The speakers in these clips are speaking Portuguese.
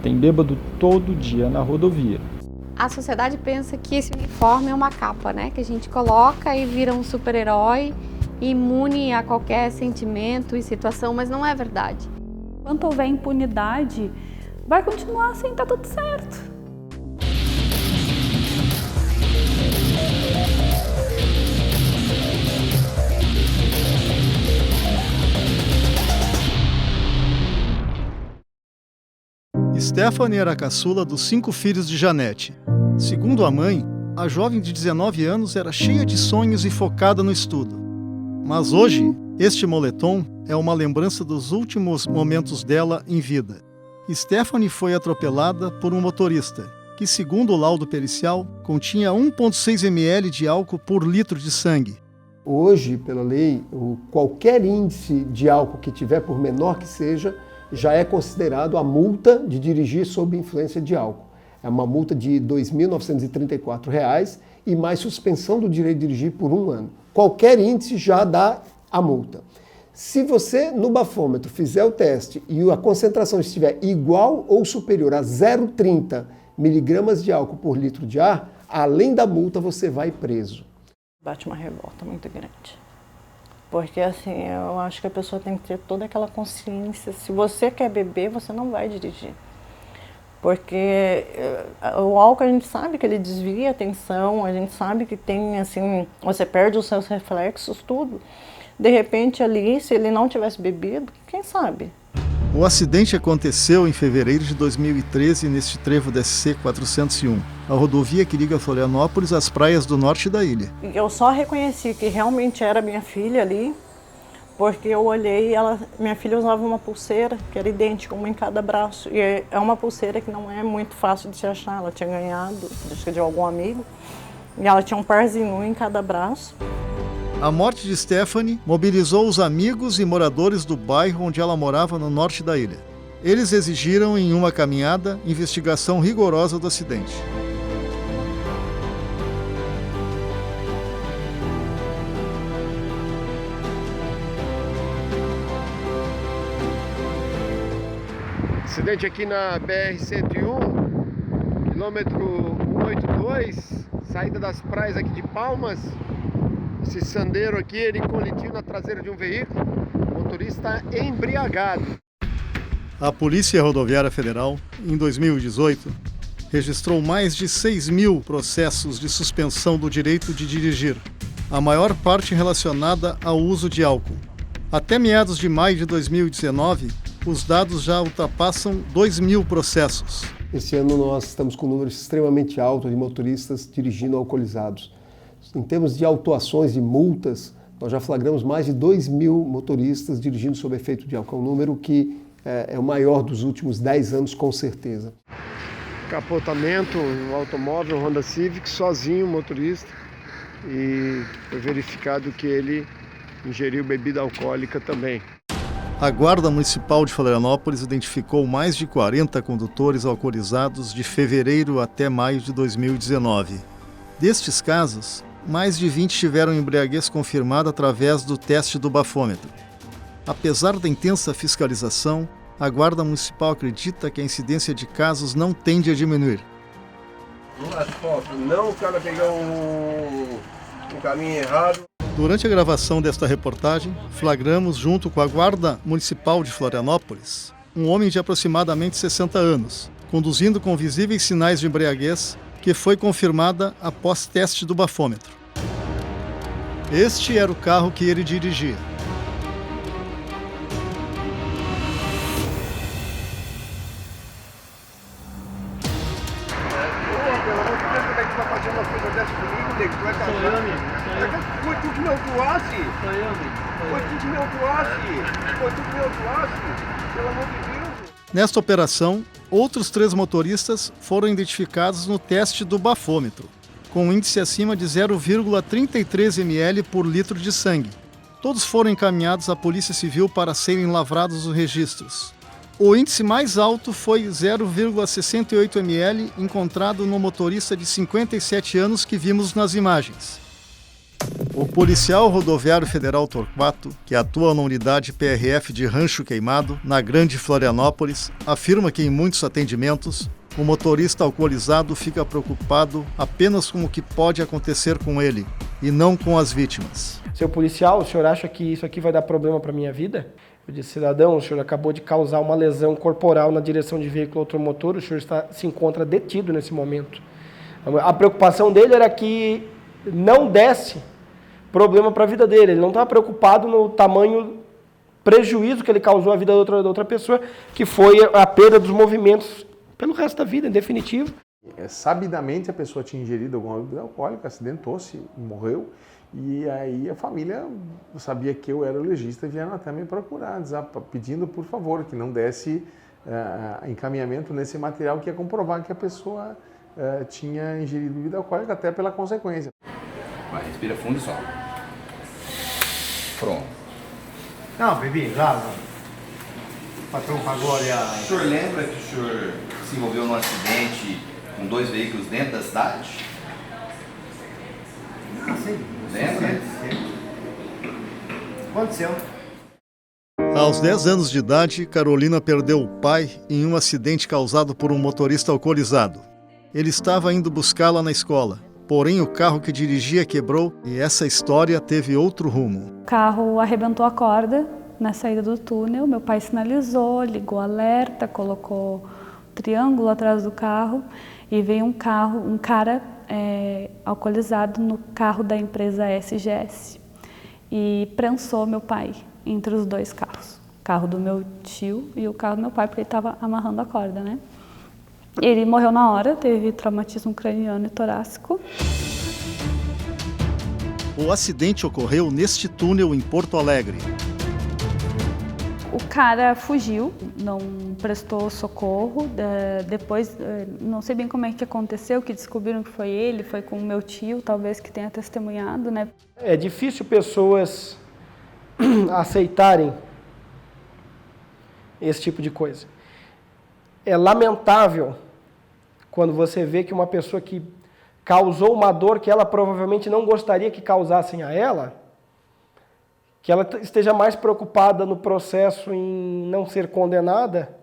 Tem bêbado todo dia na rodovia. A sociedade pensa que esse uniforme é uma capa, né? Que a gente coloca e vira um super-herói, imune a qualquer sentimento e situação, mas não é verdade. Enquanto houver impunidade, vai continuar assim, tá tudo certo. Stephanie era a caçula dos 5 filhos de Janete. Segundo a mãe, a jovem de 19 anos era cheia de sonhos e focada no estudo. Mas hoje, este moletom é uma lembrança dos últimos momentos dela em vida. Stephanie foi atropelada por um motorista, que, segundo o laudo pericial, continha 1,6 ml de álcool por litro de sangue. Hoje, pela lei, qualquer índice de álcool que tiver, por menor que seja, já é considerado a multa de dirigir sob influência de álcool. É uma multa de R$ 2.934 e mais suspensão do direito de dirigir por 1 ano. Qualquer índice já dá a multa. Se você, no bafômetro, fizer o teste e a concentração estiver igual ou superior a 0,30 miligramas de álcool por litro de ar, além da multa, você vai preso. Bate uma revolta muito grande. Porque assim, eu acho que a pessoa tem que ter toda aquela consciência. Se você quer beber, você não vai dirigir. Porque o álcool a gente sabe que ele desvia a atenção, a gente sabe que tem assim, você perde os seus reflexos, tudo. De repente ali, se ele não tivesse bebido, quem sabe? O acidente aconteceu em fevereiro de 2013 neste trevo da SC-401, a rodovia que liga Florianópolis às praias do norte da ilha. Eu só reconheci que realmente era minha filha ali, porque eu olhei, minha filha usava uma pulseira que era idêntica, uma em cada braço. E é uma pulseira que não é muito fácil de se achar, ela tinha ganhado, acho que de algum amigo, e ela tinha um parzinho em cada braço. A morte de Stephanie mobilizou os amigos e moradores do bairro onde ela morava no norte da ilha. Eles exigiram em uma caminhada investigação rigorosa do acidente. Acidente aqui na BR-101, quilômetro 182, saída das praias aqui de Palmas. Esse sandeiro aqui, ele colidiu na traseira de um veículo, o motorista embriagado. A Polícia Rodoviária Federal, em 2018, registrou mais de 6.000 processos de suspensão do direito de dirigir, a maior parte relacionada ao uso de álcool. Até meados de maio de 2019, os dados já ultrapassam 2.000 processos. Esse ano nós estamos com um número extremamente alto de motoristas dirigindo alcoolizados. Em termos de autuações e multas, nós já flagramos mais de 2.000 motoristas dirigindo sob efeito de álcool, um número que é o maior dos últimos 10 anos, com certeza. Capotamento, um automóvel, um Honda Civic, sozinho, motorista, e foi verificado que ele ingeriu bebida alcoólica também. A Guarda Municipal de Florianópolis identificou mais de 40 condutores alcoolizados de fevereiro até maio de 2019. Destes casos, mais de 20 tiveram embriaguez confirmada através do teste do bafômetro. Apesar da intensa fiscalização, a Guarda Municipal acredita que a incidência de casos não tende a diminuir. No asfalto, não o cara pegar um caminho errado. Durante a gravação desta reportagem, flagramos, junto com a Guarda Municipal de Florianópolis, um homem de aproximadamente 60 anos, conduzindo com visíveis sinais de embriaguez, que foi confirmada após teste do bafômetro. Este era o carro que ele dirigia. Foi tu que me autuasse? Foi tu que me autuasse? Pelo amor de Deus. Nesta operação, outros 3 motoristas foram identificados no teste do bafômetro, com um índice acima de 0,33 ml por litro de sangue. Todos foram encaminhados à Polícia Civil para serem lavrados os registros. O índice mais alto foi 0,68 ml, encontrado no motorista de 57 anos que vimos nas imagens. O policial rodoviário federal Torquato, que atua na unidade PRF de Rancho Queimado, na Grande Florianópolis, afirma que em muitos atendimentos, o motorista alcoolizado fica preocupado apenas com o que pode acontecer com ele e não com as vítimas. Seu policial, o senhor acha que isso aqui vai dar problema para a minha vida? Eu disse, cidadão, o senhor acabou de causar uma lesão corporal na direção de veículo automotor, o senhor se encontra detido nesse momento. A preocupação dele era que não desse problema para a vida dele. Ele não estava preocupado no tamanho prejuízo que ele causou à vida da outra pessoa, que foi a perda dos movimentos pelo resto da vida, em definitivo. Sabidamente a pessoa tinha ingerido alguma bebida alcoólica, acidentou-se, morreu, e aí a família sabia que eu era o legista e vieram até me procurar, pedindo por favor que não desse encaminhamento nesse material que ia comprovar que a pessoa tinha ingerido bebida alcoólica, até pela consequência. Vai, respira fundo e solta. Pronto. Não, bebi, já. O patrão pagou ali a... O senhor lembra que o senhor se envolveu num acidente com 2 veículos dentro da cidade? Ah, sim. Lembra? Sim. Aconteceu. Aos 10 anos de idade, Carolina perdeu o pai em um acidente causado por um motorista alcoolizado. Ele estava indo buscá-la na escola, porém o carro que dirigia quebrou e essa história teve outro rumo. O carro arrebentou a corda na saída do túnel, meu pai sinalizou, ligou alerta, colocou triângulo atrás do carro e veio um cara alcoolizado no carro da empresa SGS e prensou meu pai entre os 2 carros, o carro do meu tio e o carro do meu pai, porque ele estava amarrando a corda, né? Ele morreu na hora, teve traumatismo craniano e torácico. O acidente ocorreu neste túnel em Porto Alegre. O cara fugiu, não prestou socorro, depois não sei bem como é que aconteceu, que descobriram que foi ele, foi com o meu tio, talvez que tenha testemunhado, né? É difícil pessoas aceitarem esse tipo de coisa. É lamentável quando você vê que uma pessoa que causou uma dor que ela provavelmente não gostaria que causassem a ela, que ela esteja mais preocupada no processo em não ser condenada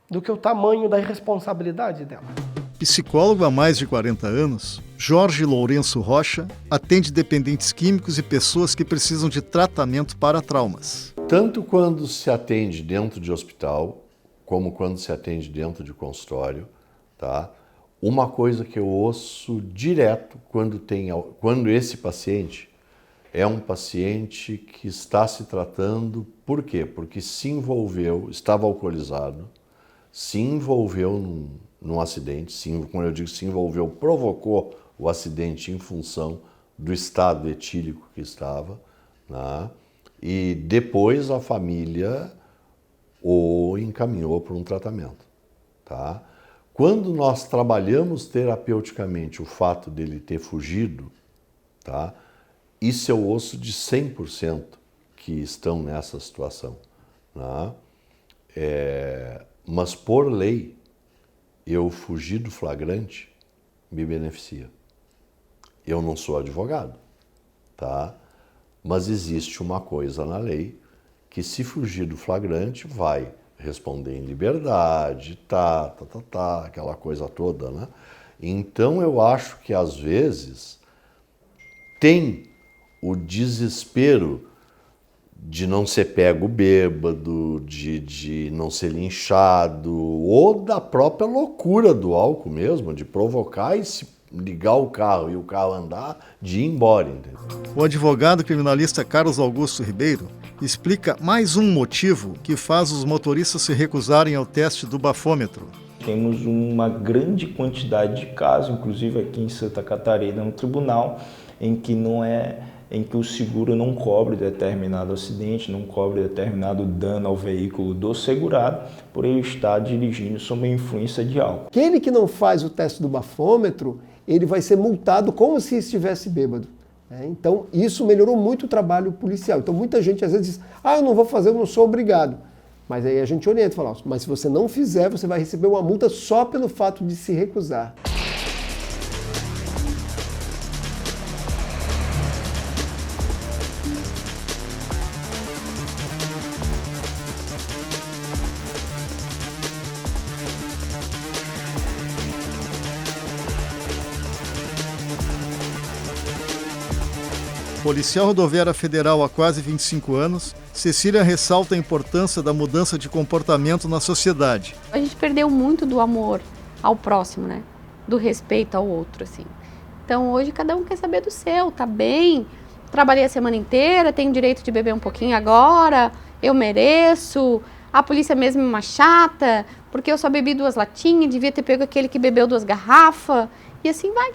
do que o tamanho da irresponsabilidade dela. Psicólogo há mais de 40 anos, Jorge Lourenço Rocha atende dependentes químicos e pessoas que precisam de tratamento para traumas. Tanto quando se atende dentro de hospital, como quando se atende dentro de consultório, tá? Uma coisa que eu ouço direto quando esse paciente é um paciente que está se tratando, por quê? Porque estava alcoolizado, se envolveu num acidente, quando eu digo se envolveu, provocou o acidente em função do estado etílico que estava, né? E depois a família o encaminhou para um tratamento, tá? Quando nós trabalhamos terapeuticamente o fato dele ter fugido, tá? Isso eu ouço de 100% que estão nessa situação, né? Mas por lei, eu fugir do flagrante me beneficia. Eu não sou advogado, tá? Mas existe uma coisa na lei que se fugir do flagrante vai responder em liberdade, aquela coisa toda, né? Então eu acho que às vezes tem o desespero de não ser pego bêbado, de não ser linchado, ou da própria loucura do álcool mesmo, de provocar e se ligar o carro e o carro andar, de ir embora. Entendeu? O advogado criminalista Carlos Augusto Ribeiro explica mais um motivo que faz os motoristas se recusarem ao teste do bafômetro. Temos uma grande quantidade de casos, inclusive aqui em Santa Catarina, no tribunal, em que o seguro não cobre determinado acidente, não cobre determinado dano ao veículo do segurado, por ele estar dirigindo sob a influência de álcool. Aquele que não faz o teste do bafômetro, ele vai ser multado como se estivesse bêbado. Então, isso melhorou muito o trabalho policial. Então, muita gente às vezes diz, eu não vou fazer, eu não sou obrigado. Mas aí a gente orienta e fala, mas se você não fizer, você vai receber uma multa só pelo fato de se recusar. Policial rodoviária federal há quase 25 anos, Cecília ressalta a importância da mudança de comportamento na sociedade. A gente perdeu muito do amor ao próximo, né? Do respeito ao outro, assim. Então hoje cada um quer saber do seu, tá bem? Trabalhei a semana inteira, tenho direito de beber um pouquinho agora, eu mereço, a polícia mesmo é uma chata, porque eu só bebi 2 latinhas, devia ter pego aquele que bebeu 2 garrafas, e assim vai.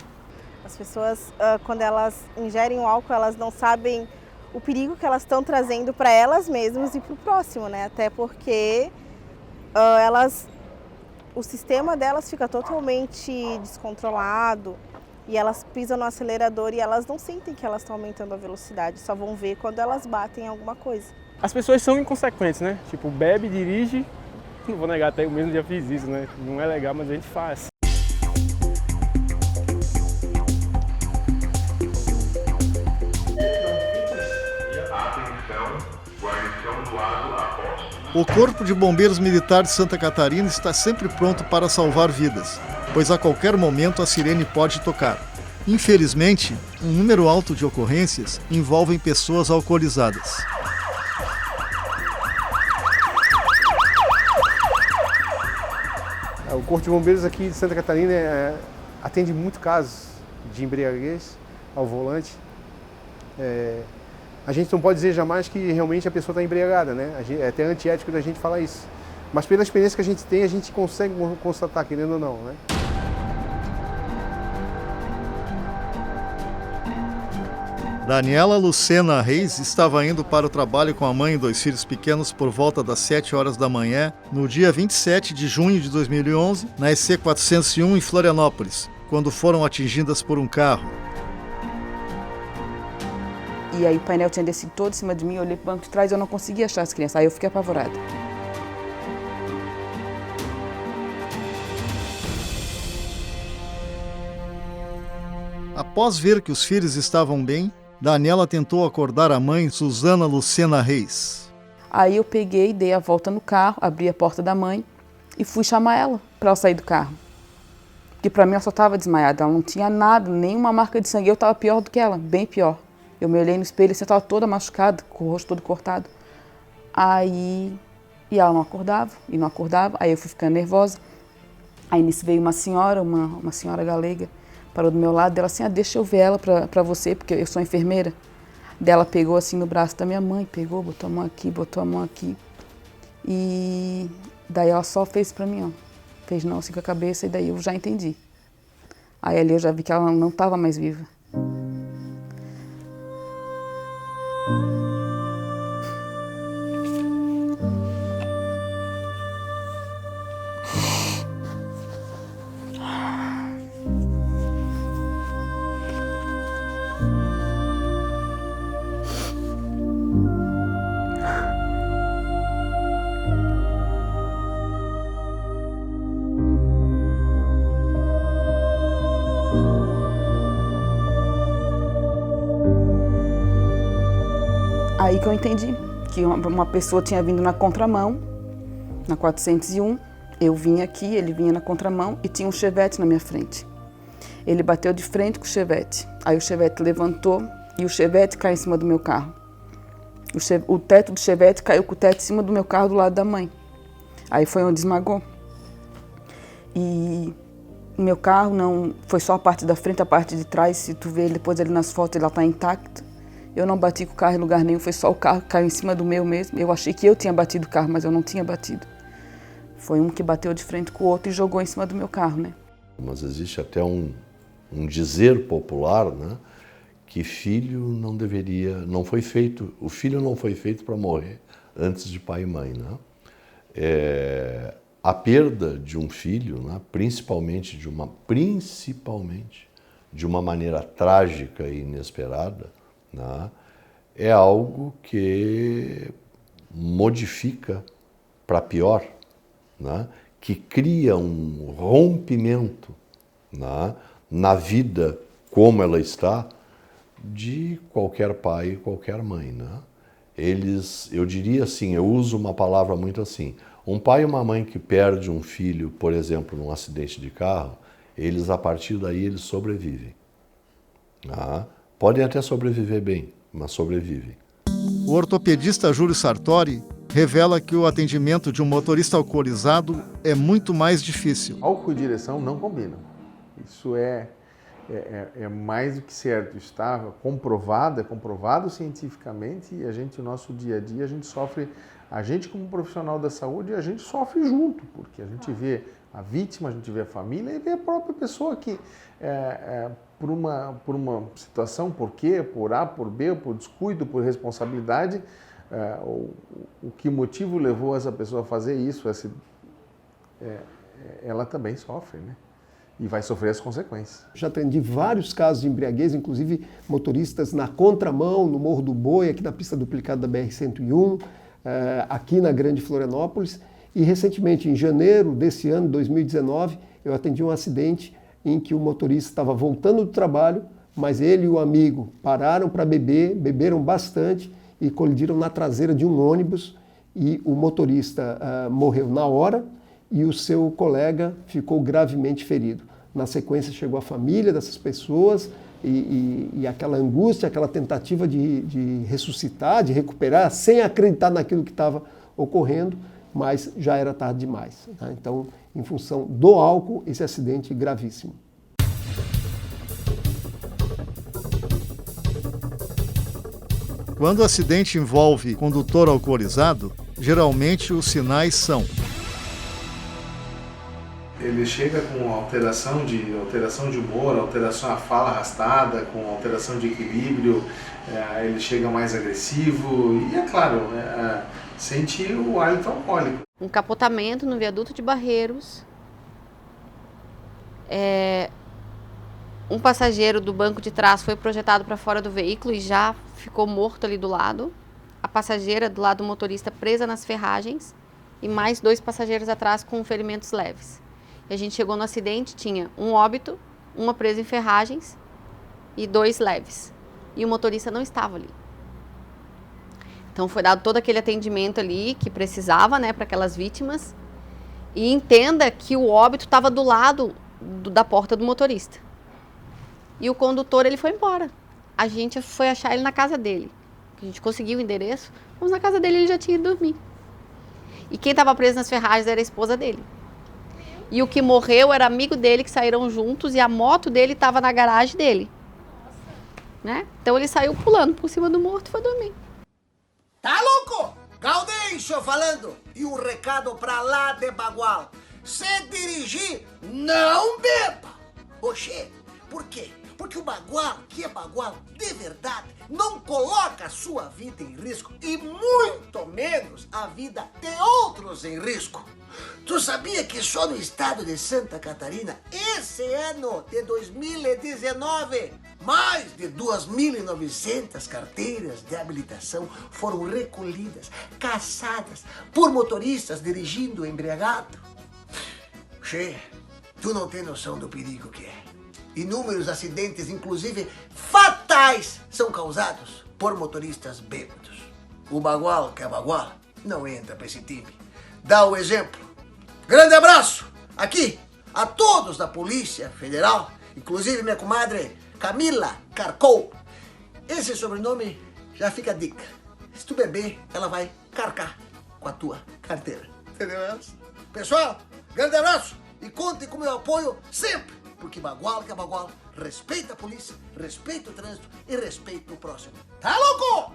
As pessoas, quando elas ingerem o álcool, elas não sabem o perigo que elas estão trazendo para elas mesmas e para o próximo, né? Até porque o sistema delas fica totalmente descontrolado e elas pisam no acelerador e elas não sentem que elas estão aumentando a velocidade, só vão ver quando elas batem em alguma coisa. As pessoas são inconsequentes, né? Tipo, bebe, dirige, não vou negar, até eu mesmo já fiz isso, né? Não é legal, mas a gente faz. O Corpo de Bombeiros Militar de Santa Catarina está sempre pronto para salvar vidas, pois a qualquer momento a sirene pode tocar. Infelizmente, um número alto de ocorrências envolvem pessoas alcoolizadas. O Corpo de Bombeiros aqui de Santa Catarina atende muito casos de embriaguez ao volante. A gente não pode dizer jamais que realmente a pessoa está embriagada, né? É até antiético da gente falar isso. Mas pela experiência que a gente tem, a gente consegue constatar, querendo ou não, né? Daniela Lucena Reis estava indo para o trabalho com a mãe e 2 filhos pequenos por volta das 7 horas da manhã, no dia 27 de junho de 2011, na EC 401 em Florianópolis, quando foram atingidas por um carro. E aí o painel tinha descido todo em cima de mim, eu olhei para o banco de trás e eu não conseguia achar as crianças, aí eu fiquei apavorada. Após ver que os filhos estavam bem, Daniela tentou acordar a mãe, Suzana Lucena Reis. Aí eu peguei, dei a volta no carro, abri a porta da mãe e fui chamar ela para ela sair do carro. Porque para mim ela só estava desmaiada, ela não tinha nada, nenhuma marca de sangue, eu estava pior do que ela, bem pior. Eu me olhei no espelho e você estava toda machucada, com o rosto todo cortado. E ela não acordava, aí eu fui ficando nervosa. Aí nisso veio uma senhora galega, parou do meu lado, ela assim, deixa eu ver ela para você, porque eu sou enfermeira. Dela pegou assim no braço da minha mãe, pegou, botou a mão aqui. E daí ela só fez para mim, ó. Fez não assim com a cabeça e daí eu já entendi. Aí ali eu já vi que ela não estava mais viva. Aí que eu entendi que uma pessoa tinha vindo na contramão, na 401, eu vinha aqui, ele vinha na contramão e tinha um Chevette na minha frente. Ele bateu de frente com o Chevette, aí o Chevette levantou e o Chevette caiu em cima do meu carro. O teto do Chevette caiu com o teto em cima do meu carro do lado da mãe. Aí foi onde esmagou. E o meu carro não foi só a parte da frente, a parte de trás, se tu vê depois ali nas fotos, ele está intacto. Eu não bati com o carro em lugar nenhum, foi só o carro que caiu em cima do meu mesmo. Eu achei que eu tinha batido o carro, mas eu não tinha batido. Foi um que bateu de frente com o outro e jogou em cima do meu carro, né? Mas existe até um dizer popular, né, que filho não deveria, não foi feito, o filho não foi feito para morrer antes de pai e mãe, né? A perda de um filho, né, principalmente de uma maneira trágica e inesperada, né, é algo que modifica para pior, né, que cria um rompimento, né, na vida como ela está de qualquer pai e qualquer mãe, né? Eu diria assim, eu uso uma palavra muito assim, um pai e uma mãe que perde um filho, por exemplo, num acidente de carro, a partir daí eles sobrevivem. Né? Podem até sobreviver bem, mas sobrevivem. O ortopedista Júlio Sartori revela que o atendimento de um motorista alcoolizado é muito mais difícil. Álcool e direção não combinam. Isso é mais do que certo. Está comprovado, é comprovado cientificamente, e a gente, no nosso dia a dia, a gente sofre, a gente como profissional da saúde, a gente sofre junto, porque a gente vê a vítima, a gente vê a família e vê a própria pessoa que, por uma situação, por quê, por A, por B, por descuido, por responsabilidade, o que motivo levou essa pessoa a fazer isso, ela também sofre, né? E vai sofrer as consequências. Já atendi vários casos de embriaguez, inclusive motoristas na contramão, no Morro do Boi, aqui na pista duplicada da BR-101, aqui na Grande Florianópolis. E recentemente, em janeiro desse ano, 2019, eu atendi um acidente em que o motorista estava voltando do trabalho, mas ele e o amigo pararam para beber, beberam bastante e colidiram na traseira de um ônibus, e o motorista morreu na hora e o seu colega ficou gravemente ferido. Na sequência chegou a família dessas pessoas e aquela angústia, aquela tentativa de ressuscitar, de recuperar, sem acreditar naquilo que estava ocorrendo, mas já era tarde demais, né? Então, em função do álcool, esse acidente gravíssimo. Quando o acidente envolve condutor alcoolizado, geralmente os sinais são: ele chega com alteração de humor, alteração à fala arrastada, com alteração de equilíbrio, ele chega mais agressivo e, é claro, sente o hálito alcoólico. Um capotamento no viaduto de Barreiros. Um passageiro do banco de trás foi projetado para fora do veículo e já ficou morto ali do lado. A passageira do lado do motorista presa nas ferragens e mais 2 passageiros atrás com ferimentos leves. E a gente chegou no acidente, tinha um óbito, uma presa em ferragens e 2 leves. E o motorista não estava ali. Então foi dado todo aquele atendimento ali que precisava, né, para aquelas vítimas. E entenda que o óbito estava do lado da porta do motorista. E o condutor, ele foi embora. A gente foi achar ele na casa dele. A gente conseguiu o endereço, mas na casa dele ele já tinha ido dormir. E quem estava preso nas ferragens era a esposa dele. E o que morreu era amigo dele, que saíram juntos, e a moto dele estava na garagem dele. Né? Então ele saiu pulando por cima do morto e foi dormir. Tá louco? Gaudêncio falando. E um recado pra lá de Bagual. Se dirigir, não beba. Oxê, por quê? Porque o Bagual, que é Bagual de verdade, não coloca a sua vida em risco e muito menos a vida de outros em risco. Tu sabia que só no estado de Santa Catarina, esse ano de 2019, mais de 2.900 carteiras de habilitação foram recolhidas, caçadas por motoristas dirigindo embriagado? Che, tu não tem noção do perigo que é. Inúmeros acidentes, inclusive fatais, são causados por motoristas bêbados. O Bagual, que é Bagual, não entra para esse time. Dá o exemplo. Grande abraço aqui a todos da Polícia Federal, inclusive minha comadre Camila Carcou. Esse sobrenome já fica a dica. Se tu beber, ela vai carcar com a tua carteira. Entendeu? Pessoal, grande abraço e contem com meu apoio sempre. Porque Bagual que é Bagual, respeita a polícia, respeita o trânsito e respeita o próximo. Tá louco?